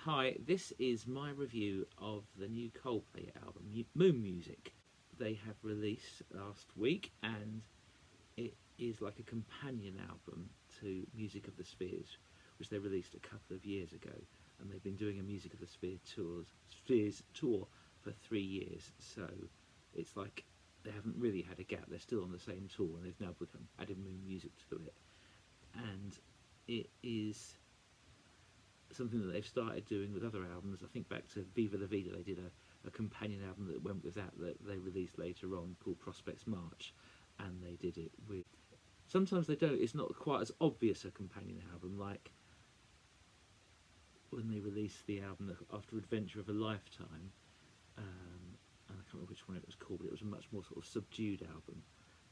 Hi, this is my review of the new Coldplay album, Moon Music. They have released last week, and it is like a companion album to Music of the Spheres, which they released a couple of years ago. And they've been doing a Music of the Spheres tour for 3 years. So it's like they haven't really had a gap. They're still on the same tour, and they've now become added Moon Music to it. And it is something that they've started doing with other albums. I think back to Viva La Vida, they did a companion album that went with that they released later on called Prospects March, and they did it with. Sometimes they don't. It's not quite as obvious a companion album, like when they released the album after Adventure of a Lifetime. And I can't remember which one it was called, but it was a much more sort of subdued album.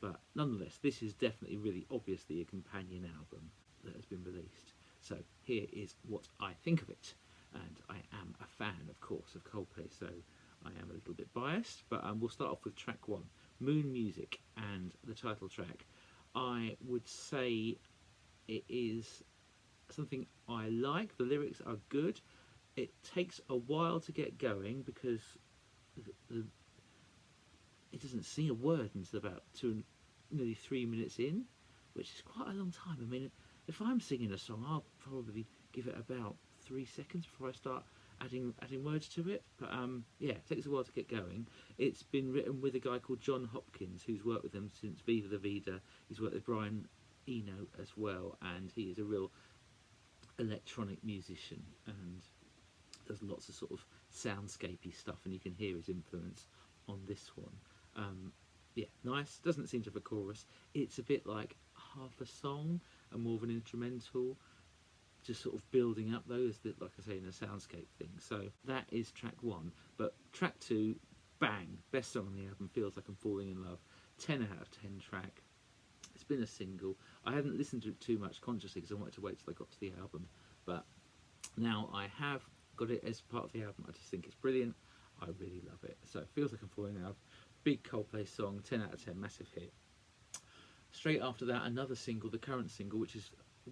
But nonetheless, this is definitely really obviously a companion album that has been released. So here is what I think of it, and I am a fan, of course, of Coldplay, so I am a little bit biased, but we'll start off with track one, Moon Music, and the title track. I would say it is something I like. The lyrics are good. It takes a while to get going because it doesn't sing a word until about nearly 3 minutes in, which is quite a long time. I mean, if I'm singing a song, I'll probably give it about 3 seconds before I start adding words to it. But yeah, it takes a while to get going. It's been written with a guy called John Hopkins, who's worked with them since Viva La Vida. He's worked with Brian Eno as well, and he is a real electronic musician and does lots of sort of soundscapey stuff, and you can hear his influence on this one. Yeah, nice. Doesn't seem to have a chorus. It's a bit like half a song and more of an instrumental, just sort of building up those, like I say, in a soundscape thing. So that is track one. But track two, bang, best song on the album, Feels Like I'm Falling in Love. 10 out of 10 track. It's been a single. I hadn't listened to it too much consciously because I wanted to wait till I got to the album, but now I have got it as part of the album. I just think it's brilliant. I really love it. So it Feels Like I'm Falling in Love. Big Coldplay song, 10 out of 10, massive hit. Straight after that, another single, the current single, which is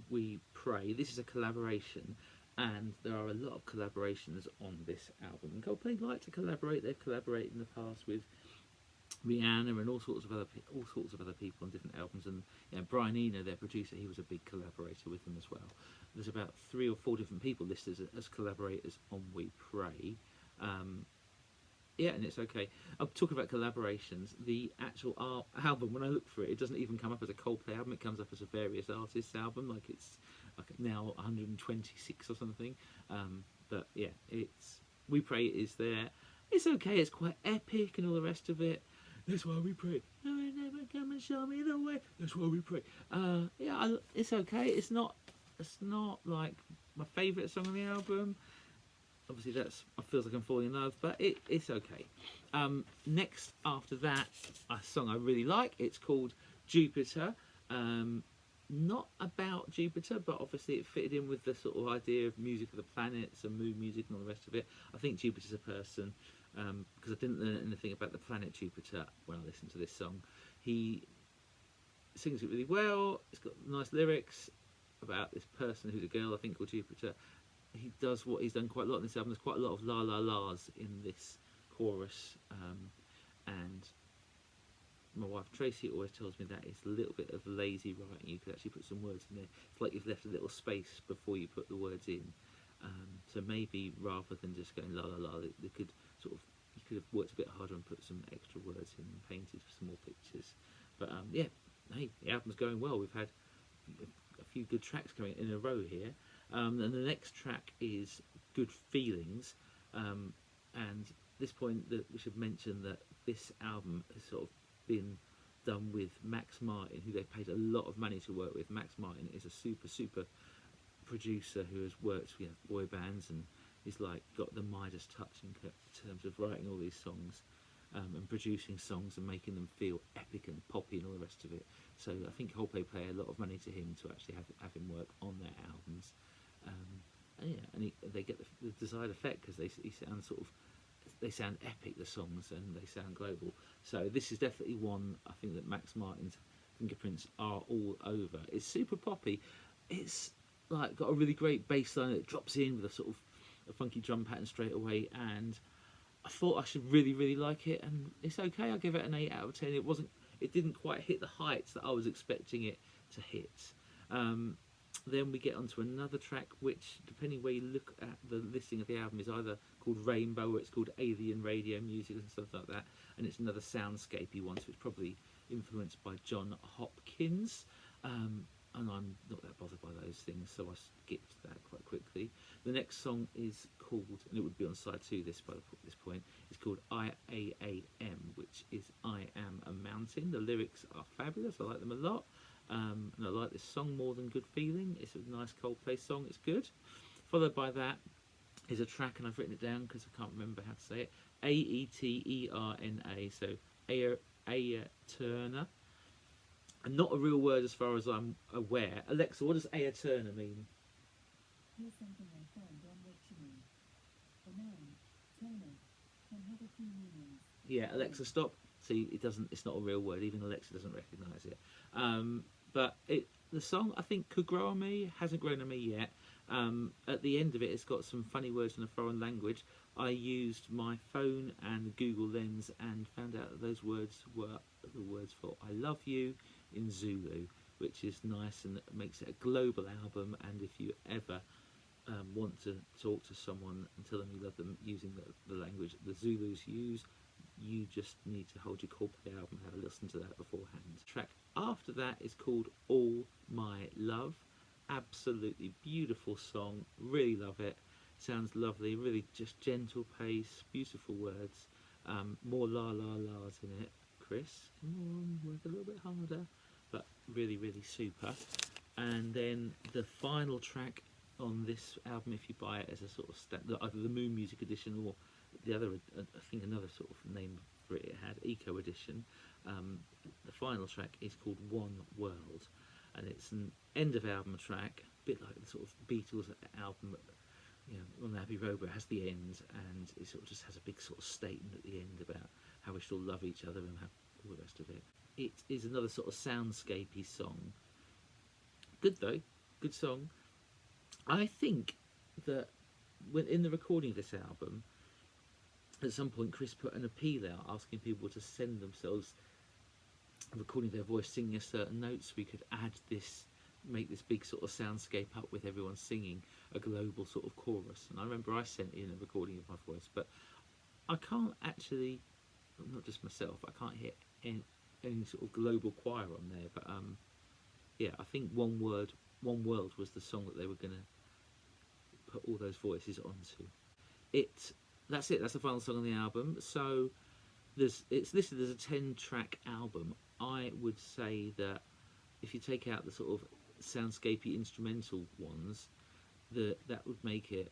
We Pray. This is a collaboration, and there are a lot of collaborations on this album. And Coldplay like to collaborate. They've collaborated in the past with Rihanna and all sorts of other people on different albums. And Brian Eno, their producer, he was a big collaborator with them as well. There's about 3 or 4 different people listed as collaborators on We Pray. Yeah, and it's okay. I'm talking about collaborations. The actual album, when I look for it, it doesn't even come up as a Coldplay album. It comes up as a various artists album, like it's like now 126 or something. But yeah, it's We Pray is there. It's okay. It's quite epic and all the rest of it. That's why we pray. No, never come and show me the way. That's why we pray. Yeah, it's okay. It's not like my favourite song on the album. Obviously, that's Feels Like I'm Falling in Love, but it's okay. Next, after that, a song I really like. It's called Jupiter. Not about Jupiter, but obviously it fitted in with the sort of idea of music of the planets and moon music and all the rest of it. I think Jupiter's a person, because I didn't learn anything about the planet Jupiter when I listened to this song. He sings it really well. It's got nice lyrics about this person who's a girl, I think, called Jupiter. He does what he's done quite a lot in this album. There's quite a lot of la la la's in this chorus, and my wife Tracy always tells me that it's a little bit of lazy writing. You could actually put some words in there. It's like you've left a little space before you put the words in. So maybe rather than just going la la la, you could have worked a bit harder and put some extra words in and painted some more pictures. But yeah, hey, the album's going well. We've had a few good tracks coming in a row here. And the next track is Good Feelings, and at this point we should mention that this album has sort of been done with Max Martin, who they paid a lot of money to work with. Max Martin is a super producer who has worked with boy bands, and he's like got the Midas touch in terms of writing all these songs and producing songs and making them feel epic and poppy and all the rest of it. So I think Coldplay pay a lot of money to him to actually have him work on their albums. And they get the desired effect because they sound epic, the songs, and they sound global. So this is definitely one I think that Max Martin's fingerprints are all over. It's super poppy. It's like got a really great bass line that drops in with a sort of a funky drum pattern straight away, and I thought I should really, really like it, and it's okay. I give it an 8 out of 10. It didn't quite hit the heights that I was expecting it to hit. Then we get onto another track, which, depending where you look at the listing of the album, is either called Rainbow or it's called Alien Radio Music and stuff like that, and it's another soundscapey one, so it's probably influenced by John Hopkins. And I'm not that bothered by those things, so I skipped that quite quickly. The next song is called, and it would be on side 2 this point, it's called IAAM, which is I Am a Mountain. The lyrics are fabulous, I like them a lot, and I like this song more than Good Feeling. It's a nice Coldplay song, it's good. Followed by that is a track, and I've written it down because I can't remember how to say it, Aeterna, so Aeterna. And not a real word as far as I'm aware. Alexa, what does Aeterna mean? Here's something I found on Wiktionary. A noun, Turner, can have a few meanings. Yeah, Alexa, stop. See, it's not a real word. Even Alexa doesn't recognise it. But the song, I think, could grow on me. Hasn't grown on me yet. At the end of it, it's got some funny words in a foreign language. I used my phone and Google Lens and found out that those words were the words for I love you in Zulu, which is nice and makes it a global album. And if you ever want to talk to someone and tell them you love them using the language the Zulus use, you just need to hold your Coldplay album and have a listen to that beforehand. The track after that is called All My Love. Absolutely beautiful song, really love it. Sounds lovely, really just gentle pace, beautiful words. More la la la's in it. Chris, come on, work a little bit harder. But really, really super. And then the final track on this album, if you buy it as a sort of either the Moon Music Edition or the other, I think another sort of name for it had, Eco Edition. The final track is called One World, and it's an end of album track, a bit like the sort of Beatles album, you know, on Abbey Road, where it has the end, and it sort of just has a big sort of statement at the end about how we should all love each other and have all the rest of it. It is another sort of soundscapey song. Good though, good song. I think that when in the recording of this album, at some point Chris put an appeal out asking people to send themselves recording their voice singing a certain note, so we could add this, make this big sort of soundscape up with everyone singing a global sort of chorus. And I remember I sent in a recording of my voice, but I can't actually, not just myself, I can't hear any sort of global choir on there. But yeah, I think One World was the song that they were going to put all those voices onto. That's it. That's the final song on the album. So it's listed as a 10-track album. I would say that if you take out the sort of soundscapey instrumental ones, that would make it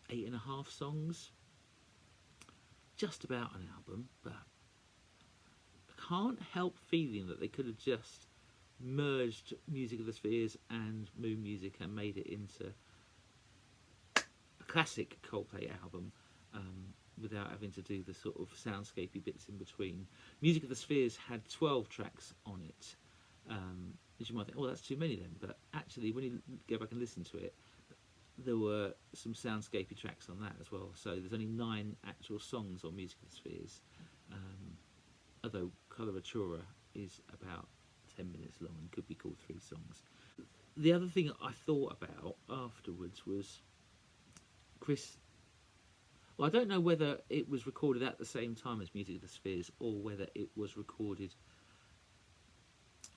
8.5 songs. Just about an album, but I can't help feeling that they could have just merged Music of the Spheres and Moon Music and made it into a classic Coldplay album, without having to do the sort of soundscapey bits in between. Music of the Spheres had 12 tracks on it, as you might think, oh, that's too many then, but actually when you go back and listen to it, there were some soundscapey tracks on that as well. So there's only 9 actual songs on Music of the Spheres, although Coloratura is about 10 minutes long and could be called 3 songs. The other thing I thought about afterwards was Chris, well, I don't know whether it was recorded at the same time as Music of the Spheres or whether it was recorded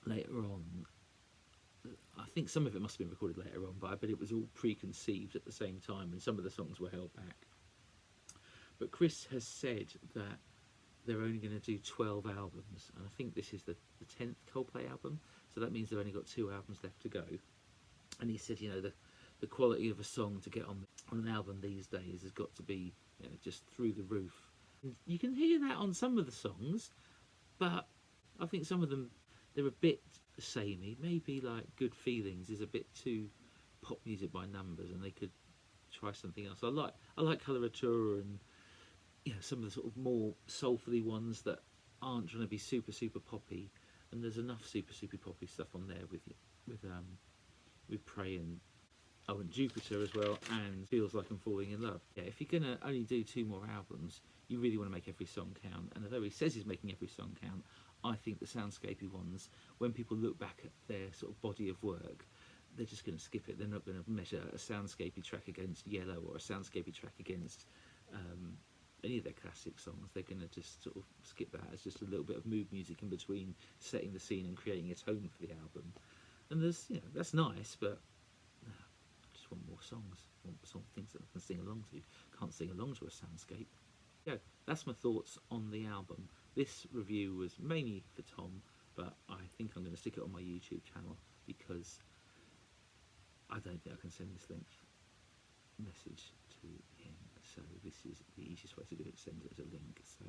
later on. I think some of it must have been recorded later on, but I bet it was all preconceived at the same time and some of the songs were held back. But Chris has said that they're only going to do 12 albums, and I think this is the 10th Coldplay album, so that means they've only got 2 albums left to go. And he said, you know, the quality of a song to get on an album these days has got to be, you know, just through the roof. And you can hear that on some of the songs, but I think some of them, they're a bit samey. Maybe like Good Feelings is a bit too pop music by numbers, and they could try something else. I like Coloratura and, you know, some of the sort of more soulfully ones that aren't trying to be super poppy, and there's enough super poppy stuff on there with Pray and Oh, and Jupiter as well, and Feels Like I'm Falling in Love. Yeah, if you're gonna only do 2 more albums, you really want to make every song count. And although he says he's making every song count, I think the soundscapey ones, when people look back at their sort of body of work, they're just going to skip it. They're not going to measure a soundscapey track against Yellow or a soundscapey track against any of their classic songs. They're going to just sort of skip that as just a little bit of mood music in between setting the scene and creating a tone for the album. And there's, that's nice, but I just want more songs. I want some things that I can sing along to. Can't sing along to a soundscape. Yeah, that's my thoughts on the album. This review was mainly for Tom, but I think I'm going to stick it on my YouTube channel because I don't think I can send this length message to him. So this is the easiest way to do it, send it as a link. So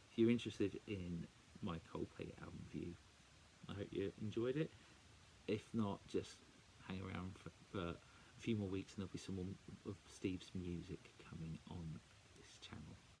if you're interested in my Coldplay album review, I hope you enjoyed it. If not, just hang around for a few more weeks and there'll be some more of Steve's music.